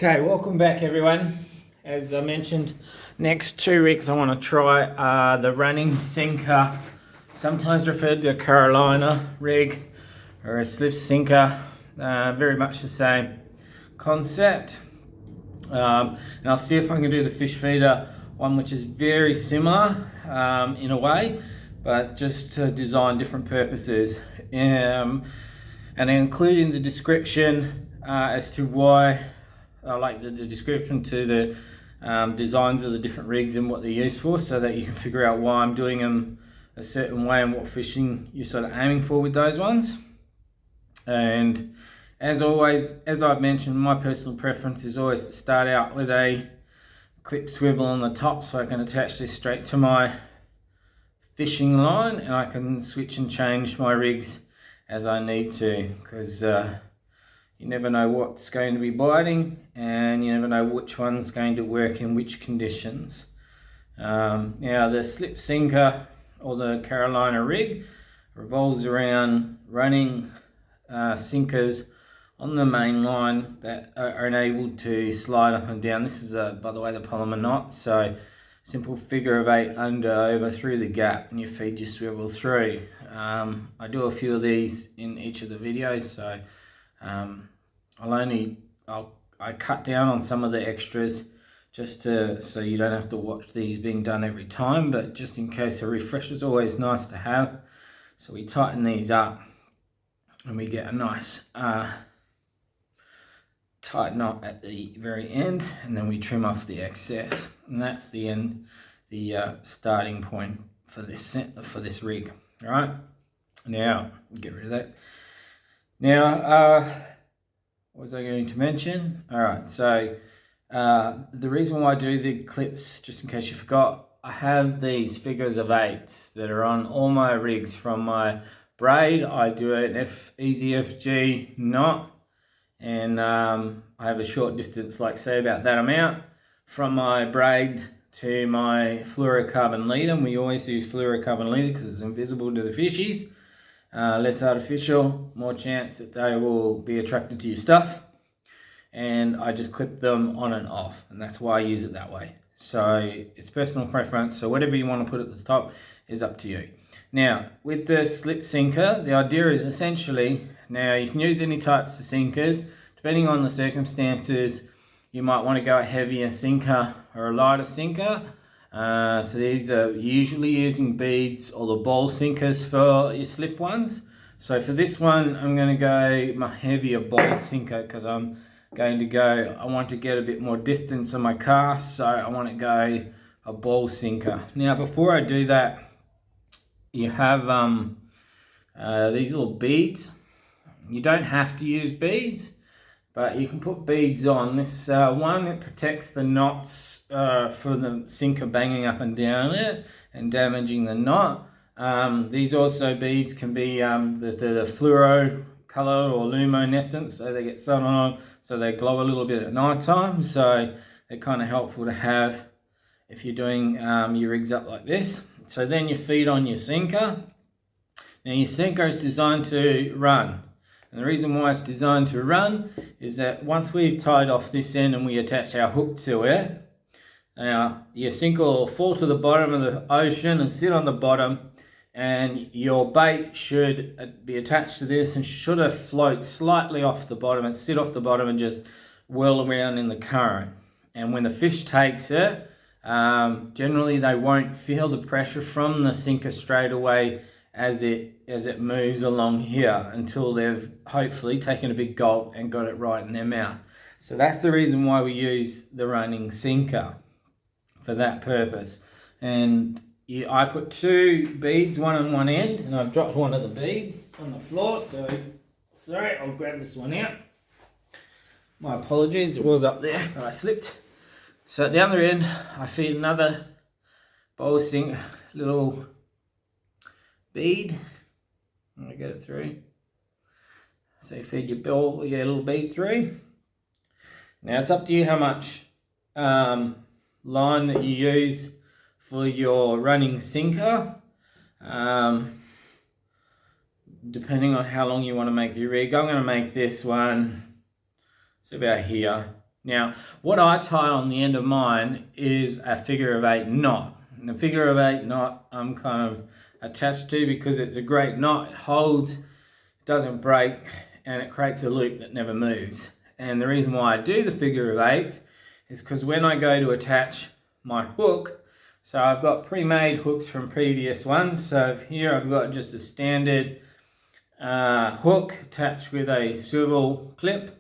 Okay, welcome back everyone. As I mentioned, next two rigs I want to try the running sinker, sometimes referred to a Carolina rig or a slip sinker, very much the same concept. And I'll see if I can do the fish feeder one, which is very similar in a way, but just to design different purposes. And I include in the description as to why I like the description to the designs of the different rigs and what they're used for, so that you can figure out why I'm doing them a certain way and what fishing you're sort of aiming for with those ones. And as always, as I've mentioned, my personal preference is always to start out with a clip swivel on the top, so I can attach this straight to my fishing line and I can switch and change my rigs as I need to, because you never know what's going to be biting and you never know which one's going to work in which conditions. Now the slip sinker or the Carolina rig revolves around running sinkers on the main line that are enabled to slide up and down. This is by the way, the polymer knot, so simple figure of 8 under, over, through the gap, and you feed your swivel through. I do a few of these in each of the videos, so I cut down on some of the extras just so you don't have to watch these being done every time, but just in case, a refresher is always nice to have. So we tighten these up and we get a nice tight knot at the very end, and then we trim off the excess, and that's the starting point for this rig. All right, now get rid of that. Now what was I going to mention? All right, so the reason why I do the clips, just in case you forgot, I have these figures of 8s that are on all my rigs. From my braid, I do an easy FG knot, and I have a short distance, like say about that amount, from my braid to my fluorocarbon leader. And we always use fluorocarbon leader because it's invisible to the fishies. Less artificial, more chance that they will be attracted to your stuff. And I just clip them on and off, and that's why I use it that way. So it's personal preference, so whatever you want to put at the top is up to you. Now with the slip sinker, the idea is essentially, now you can use any types of sinkers depending on the circumstances. You might want to go a heavier sinker or a lighter sinker. So these are usually using beads or the ball sinkers for your slip ones. So for this one, I'm going to go my heavier ball sinker, because I want to get a bit more distance on my cast, so I want to go a ball sinker. Now before I do that, you have these little beads. You don't have to use beads, but you can put beads on. This one, it protects the knots for the sinker banging up and down it and damaging the knot. These also beads can be the fluoro color or luminescent, so they get sun on, so they glow a little bit at night time. So they're kind of helpful to have if you're doing your rigs up like this. So then you feed on your sinker. Now your sinker is designed to run. And the reason why it's designed to run is that once we've tied off this end and we attach our hook to it, now your sinker will fall to the bottom of the ocean and sit on the bottom, and your bait should be attached to this and should have float slightly off the bottom and sit off the bottom and just whirl around in the current. And when the fish takes it, generally they won't feel the pressure from the sinker straight away as it moves along here, until they've hopefully taken a big gulp and got it right in their mouth. So that's the reason why we use the running sinker, for that purpose. And I put 2 beads, one on one end, and I've dropped one of the beads on the floor, so sorry, I'll grab this one out. My apologies, it was up there, but I slipped. So at the other end, I feed another bowl sinker, little bead. I'm gonna get it through. So you feed your ball, your little bead through. Now it's up to you how much line that you use for your running sinker, depending on how long you want to make your rig. I'm going to make this one, it's about here, Now, what I tie on the end of mine is a figure of 8 knot. And the figure of 8 knot I'm kind of attached to because it's a great knot. It holds, doesn't break, and it creates a loop that never moves. And the reason why I do the figure of 8 is because when I go to attach my hook, so I've got pre-made hooks from previous ones. So here I've got just a standard hook attached with a swivel clip.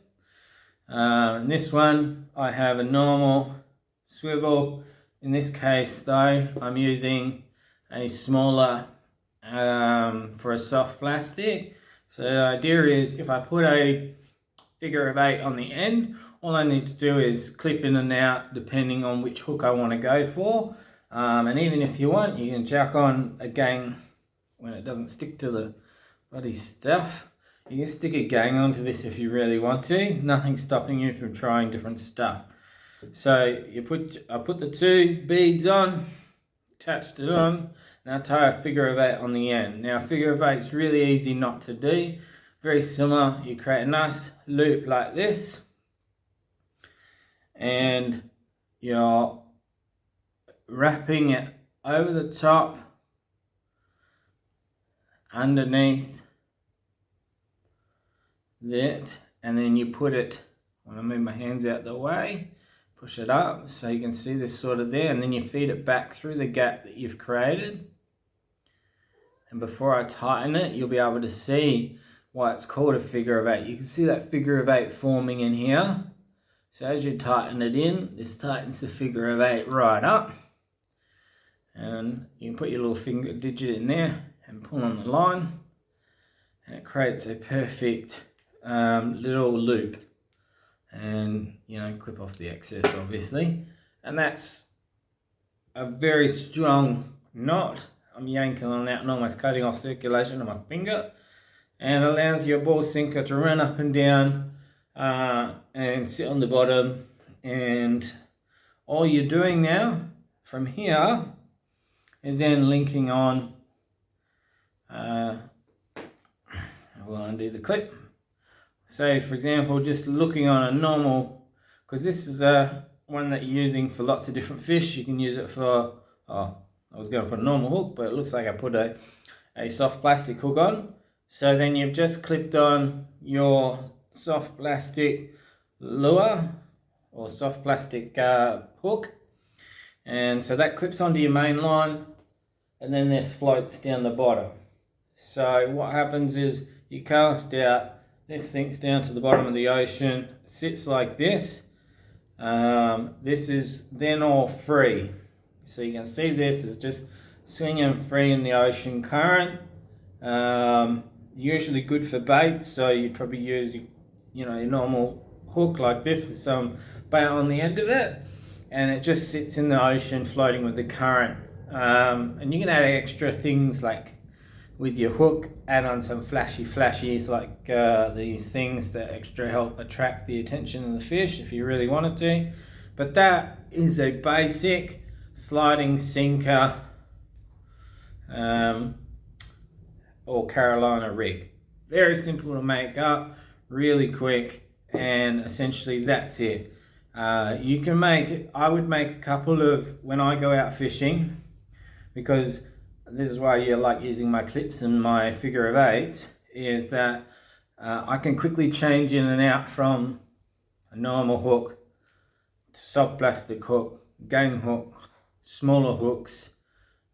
In this one I have a normal swivel. In this case though, I'm using a smaller for a soft plastic. So the idea is if I put a figure of 8 on the end, all I need to do is clip in and out depending on which hook I want to go for. And even if you want, you can jack on a gang when it doesn't stick to the bloody stuff. You can stick a gang onto this if you really want to. Nothing's stopping you from trying different stuff. So I put the 2 beads on, attached it on, and I tie a figure of 8 on the end. Now, a figure of 8 is really easy not to do. Very similar. You create a nice loop like this, and you're wrapping it over the top, underneath that, and then you put it, I want to move my hands out the way, push it up so you can see this sort of there, and then you feed it back through the gap that you've created. And before I tighten it, you'll be able to see why it's called a figure of 8. You can see that figure of 8 forming in here. So as you tighten it in, this tightens the figure of 8 right up. And you can put your little finger digit in there and pull on the line, and it creates a perfect little loop. And clip off the excess obviously, and that's a very strong knot. I'm yanking on that and almost cutting off circulation of my finger, and allows your ball sinker to run up and down and sit on the bottom. And all you're doing now from here is then linking on, we'll undo the clip. Say for example, just looking on a normal, because this is one that you're using for lots of different fish. You can use it for, I was going to put a normal hook, but it looks like I put a soft plastic hook on. So then you've just clipped on your soft plastic lure or soft plastic hook, and so that clips onto your main line, and then this floats down the bottom. So what happens is you cast out, this sinks down to the bottom of the ocean, sits like this. This is then all free. So you can see this is just swinging free in the ocean current. Usually good for bait, so you'd probably use your normal hook like this with some bait on the end of it, and it just sits in the ocean floating with the current. And you can add extra things like with your hook, add on some flashies like these things that extra help attract the attention of the fish if you really wanted to. But that is a basic sliding sinker or Carolina rig. Very simple to make up, really quick, and essentially that's it. You can make, I would make a couple of, when I go out fishing, because this is why you like using my clips and my figure of 8, is that I can quickly change in and out from a normal hook to soft plastic hook, gang hook, smaller hooks,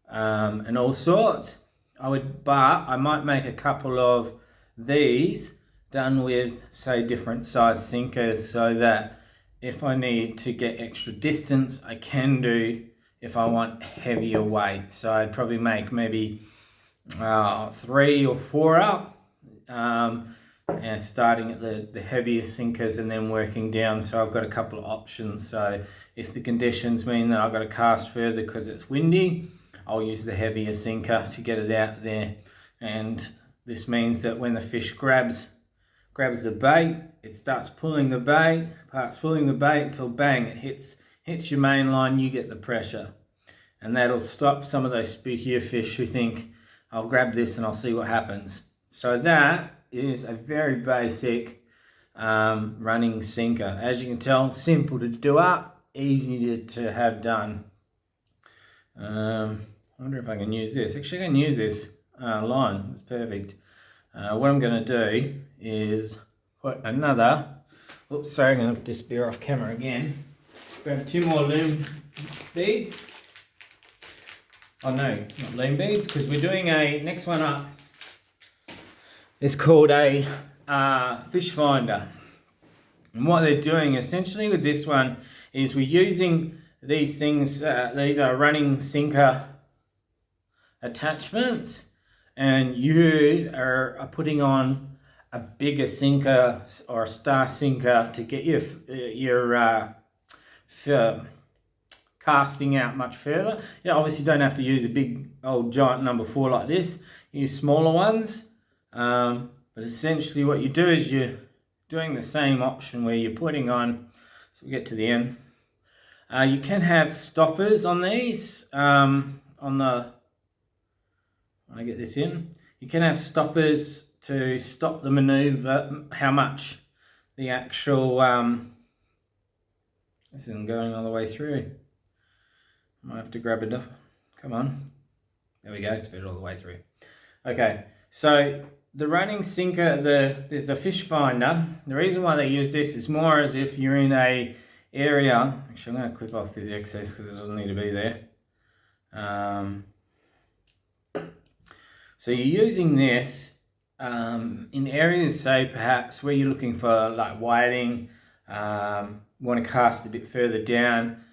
and all sorts. But I might make a couple of these done with, say, different size sinkers, so that if I need to get extra distance, I can do if I want heavier weight. So I'd probably make maybe 3 or 4 up, and starting at the heavier sinkers and then working down. So I've got a couple of options. So if the conditions mean that I've got to cast further because it's windy, I'll use the heavier sinker to get it out there. And this means that when the fish grabs the bait, it starts pulling the bait, until bang, it hits your main line, you get the pressure. And that'll stop some of those spookier fish who think, I'll grab this and I'll see what happens. So that is a very basic running sinker. As you can tell, simple to do up, easy to have done. I wonder if I can use this. Actually, I can use this line. It's perfect. What I'm going to do is put another, oops, sorry, I'm going to disappear off camera again. Grab 2 more loom beads. Oh no, not loom beads, because we're doing a, next one up, it's called a fish finder. And what they're doing essentially with this one is we're using these things, these are running sinker attachments, and you are putting on a bigger sinker or a star sinker to get your casting out much further. You obviously don't have to use a big old giant number 4 like this. Use smaller ones, but essentially what you do is you're doing the same option where you're putting on, so we get to the end. You can have stoppers on these, on the, when I get this in, you can have stoppers to stop the maneuver, how much the actual, this isn't going all the way through. I might have to grab it off. Come on. There we go, it's fit all the way through. Okay, so the running sinker, there's the fish finder. The reason why they use this is more as if you're in a area. Actually, I'm going to clip off this excess because it doesn't need to be there. So you're using this in areas, say perhaps where you're looking for like whiting, want to cast a bit further down,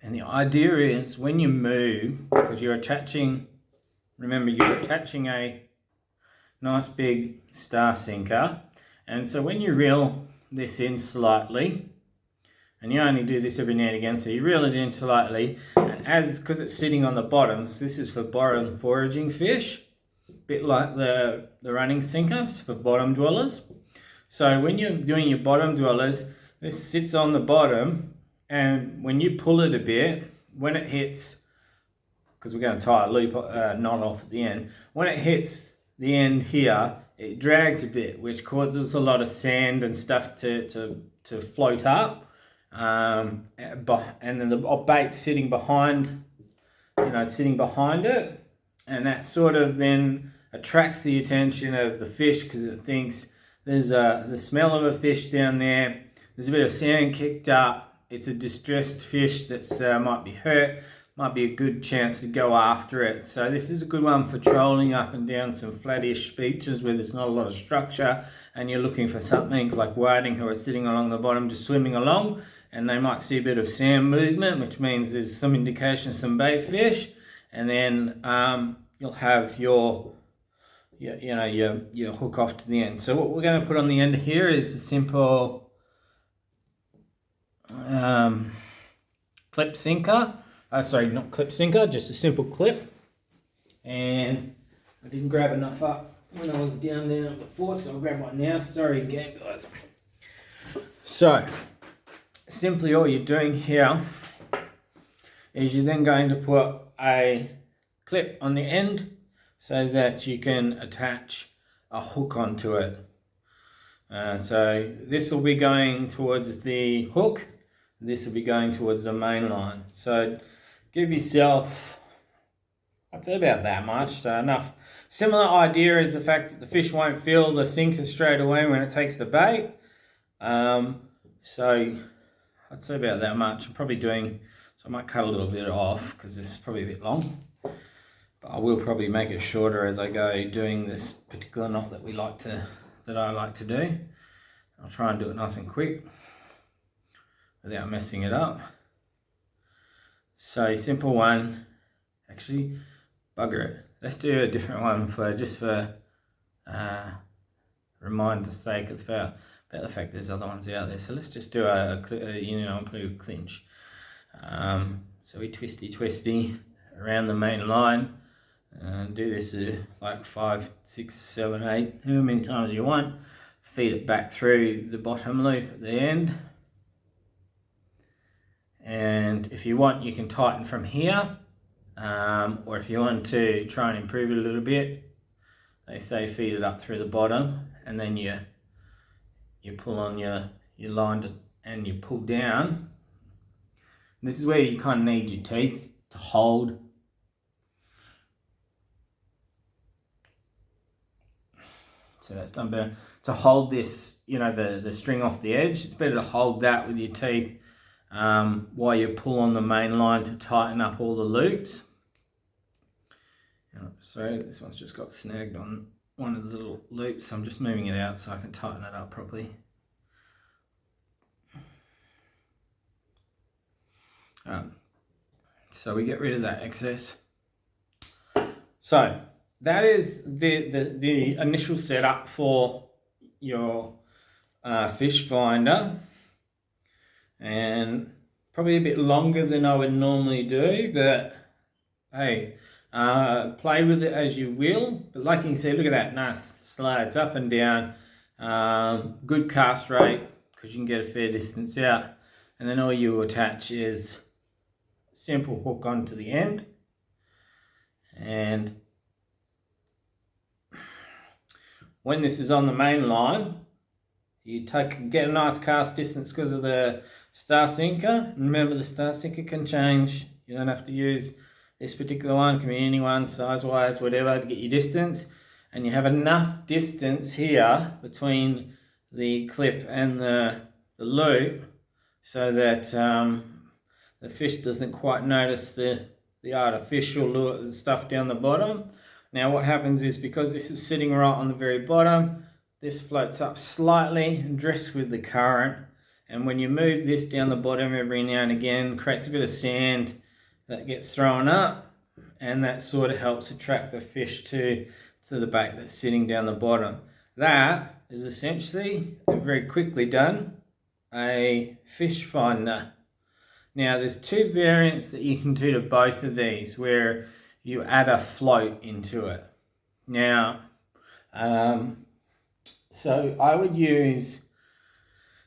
and the idea is when you move, because you're attaching, remember you're attaching a nice big star sinker, and so when you reel this in slightly, and you only do this every now and again, so you reel it in slightly, and because it's sitting on the bottom, so this is for bottom foraging fish, a bit like the running sinker, it's for bottom dwellers. So when you're doing your bottom dwellers, this sits on the bottom, and when you pull it a bit, when it hits, because we're going to tie a loop knot off at the end, when it hits the end here, it drags a bit, which causes a lot of sand and stuff to float up, and then the bait's sitting behind, sitting behind it, and that sort of then attracts the attention of the fish because it thinks there's the smell of a fish down there, there's a bit of sand kicked up, it's a distressed fish that's might be hurt, might be a good chance to go after it. So this is a good one for trolling up and down some flattish beaches where there's not a lot of structure, and you're looking for something like whiting who are sitting along the bottom just swimming along, and they might see a bit of sand movement, which means there's some indication of some bait fish, and then you'll have your hook off to the end. So what we're going to put on the end here is a simple clip sinker. Sorry, not clip sinker, just a simple clip. And I didn't grab enough up when I was down there before, so I'll grab one now. Sorry again, guys. So simply all you're doing here is you're then going to put a clip on the end so that you can attach a hook onto it. So this will be going towards the hook, this will be going towards the main line. So give yourself, I'd say about that much, so enough. Similar idea is the fact that the fish won't feel the sinker straight away when it takes the bait. So I'd say about that much. I'm probably doing, so I might cut a little bit off because this is probably a bit long. But I will probably make it shorter as I go doing this particular knot that I like to do. I'll try and do it nice and quick without messing it up. So simple one, actually bugger it. Let's do a different one for reminder's sake about the fact there's other ones out there. So let's just do a clinch. So we twisty around the main line. And do this like 5, 6, 7, 8, how many times you want. Feed it back through the bottom loop at the end. And if you want, you can tighten from here. Or if you want to try and improve it a little bit, they say feed it up through the bottom, and then you you pull on your line and you pull down. This is where you kind of need your teeth to hold. So that's done better. To hold this, you know, the string off the edge, it's better to hold that with your teeth while you pull on the main line to tighten up all the loops. So this one's just got snagged on one of the little loops, so I'm just moving it out so I can tighten it up properly. So we get rid of that excess. So that is the initial setup for your fish finder, and probably a bit longer than I would normally do, but hey, play with it as you will. But like you can see, look at that, nice slides up and down, good cast rate because you can get a fair distance out, and then all you attach is a simple hook onto the end, and when this is on the main line, you get a nice cast distance because of the star sinker. Remember, the star sinker can change. You don't have to use this particular one, can be any one, size-wise, whatever, to get your distance. And you have enough distance here between the clip and the loop so that the fish doesn't quite notice the artificial stuff down the bottom. Now what happens is, because this is sitting right on the very bottom, this floats up slightly and drifts with the current, and when you move this down the bottom every now and again, creates a bit of sand that gets thrown up, and that sort of helps attract the fish to the bait that's sitting down the bottom. That is essentially, and very quickly done, a fish finder. Now there's two variants that you can do to both of these, where you add a float into it. Now, so I would use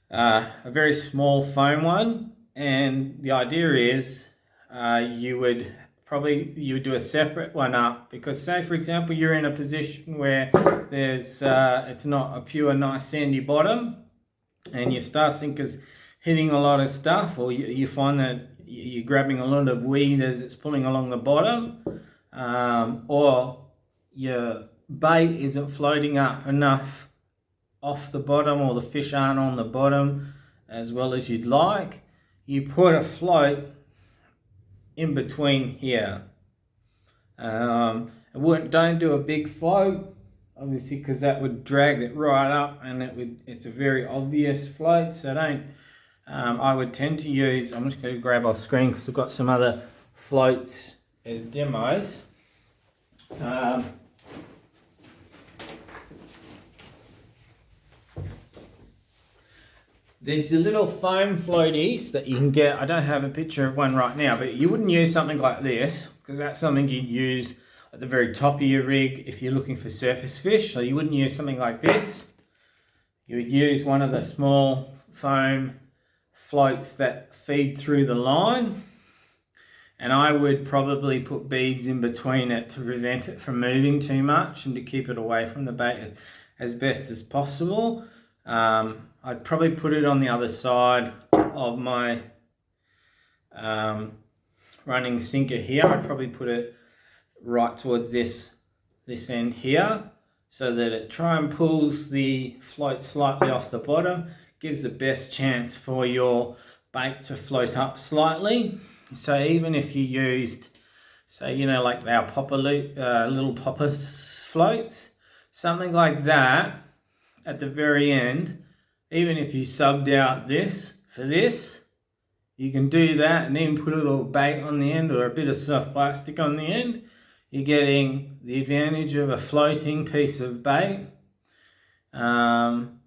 a very small foam one, and the idea is you would do a separate one up, because say for example you're in a position where there's it's not a pure nice sandy bottom and your star sinker's hitting a lot of stuff, or you find that you're grabbing a lot of weed as it's pulling along the bottom, or your bait isn't floating up enough off the bottom, or the fish aren't on the bottom as well as you'd like, you put a float in between here. Don't do a big float, obviously, because that would drag it right up, and it's a very obvious float. So don't. I would tend to use. I'm just going to grab off screen because I've got some other floats as demos. There's the little foam floaties that you can get. I don't have a picture of one right now, but you wouldn't use something like this, because that's something you'd use at the very top of your rig if you're looking for surface fish. So you wouldn't use something like this. You would use one of the small foam floats that feed through the line, and I would probably put beads in between it to prevent it from moving too much and to keep it away from the bait as best as possible. I'd probably put it on the other side of my running sinker here. I'd probably put it right towards this end here, so that it pulls the float slightly off the bottom, gives the best chance for your bait to float up slightly. So even if you used, say, you know, like our popper little popper floats, something like that at the very end, even if you subbed out this for this, you can do that and then put a little bait on the end or a bit of soft plastic on the end. You're getting the advantage of a floating piece of bait, and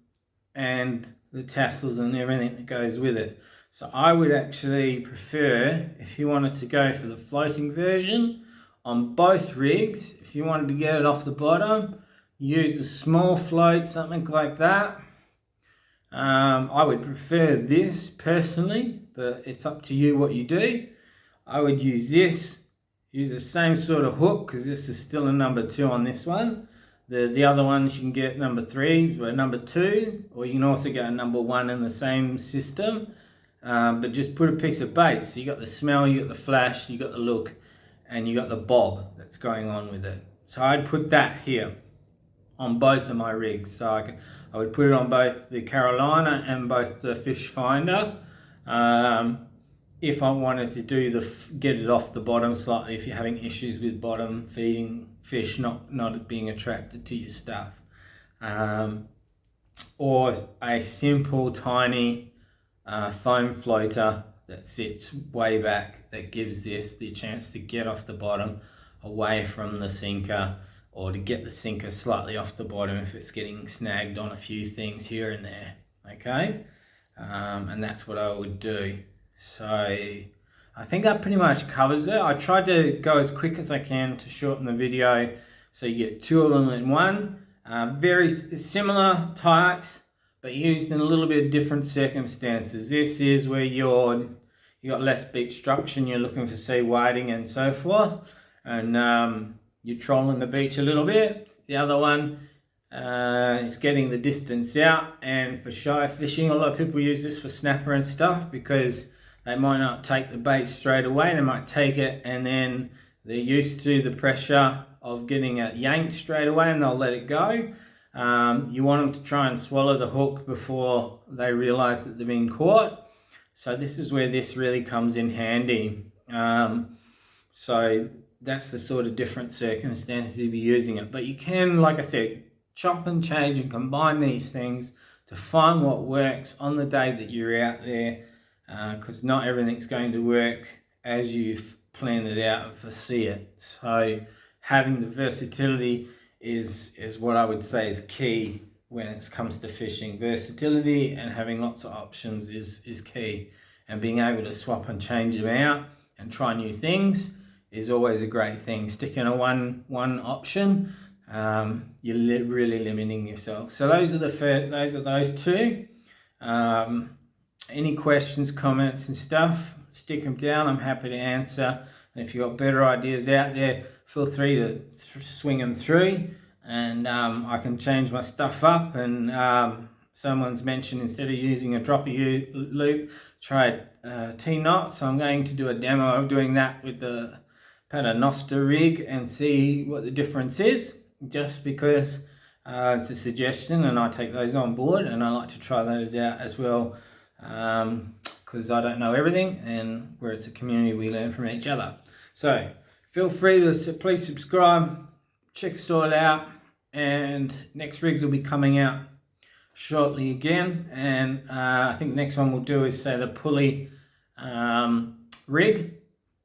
the tassels and everything that goes with it. So I would actually prefer, if you wanted to go for the floating version on both rigs, if you wanted to get it off the bottom, use a small float, something like that. I would prefer this personally, but it's up to you what you do. I would use this, use the same sort of hook, because this is still a number 2 on this one. The other ones you can get number 3 or number 2, or you can also get a number 1 in the same system. But just put a piece of bait. So you got the smell, you got the flash, you got the look, and you got the bob that's going on with it. So I'd put that here on both of my rigs. So I would put it on both the Carolina and both the Fish Finder. If I wanted to do get it off the bottom slightly, if you're having issues with bottom feeding fish not being attracted to your stuff, or a simple tiny foam floater that sits way back that gives this the chance to get off the bottom away from the sinker, or to get the sinker slightly off the bottom if it's getting snagged on a few things here and there. Okay, and that's what I would do. So I think that pretty much covers it. I tried to go as quick as I can to shorten the video, so you get 2 of them in one. Very similar types, but used in a little bit of different circumstances. This is where you got less beach structure, you're looking for sea whiting and so forth, and you're trolling the beach a little bit. The other one is getting the distance out, and for shy fishing, a lot of people use this for snapper and stuff because they might not take the bait straight away. They might take it and then they're used to the pressure of getting it yanked straight away, and they'll let it go. You want them to try and swallow the hook before they realize that they've been caught. So this is where this really comes in handy. So that's the sort of different circumstances you'll be using it. But you can, like I said, chop and change and combine these things to find what works on the day that you're out there, because not everything's going to work as you've planned it out and foresee it. So having the versatility is what I would say is key when it comes to fishing. Versatility and having lots of options is key, and being able to swap and change them out and try new things is always a great thing. Sticking to one option, you're really limiting yourself. So those are those 2. Any questions, comments and stuff, stick them down. I'm happy to answer. And if you've got better ideas out there, feel free to swing them through, and I can change my stuff up. And someone's mentioned instead of using a dropper loop, try T-knot. So I'm going to do a demo of doing that with the Paternoster rig and see what the difference is, just because it's a suggestion and I take those on board, and I like to try those out as well, because I don't know everything, and where it's a community we learn from each other. So feel free to please subscribe, check us all out, and next rigs will be coming out shortly again. And I think the next one we'll do is say the pulley rig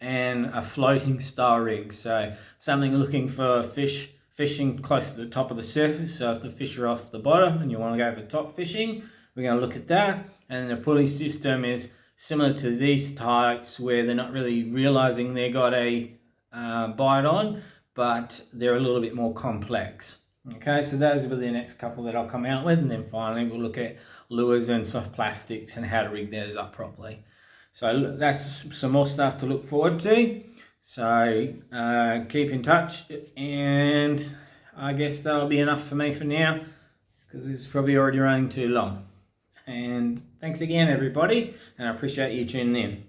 and a floating style rig. So something looking for fishing close to the top of the surface. So if the fish are off the bottom and you want to go for top fishing, we're going to look at that. And the pulley system is similar to these types, where they're not really realizing they got a bite on, but they're a little bit more complex. Okay, so those will be the next couple that I'll come out with, and then finally we'll look at lures and soft plastics and how to rig those up properly. So that's some more stuff to look forward to. So keep in touch, and I guess that'll be enough for me for now, because it's probably already running too long. And thanks again, everybody, and I appreciate you tuning in.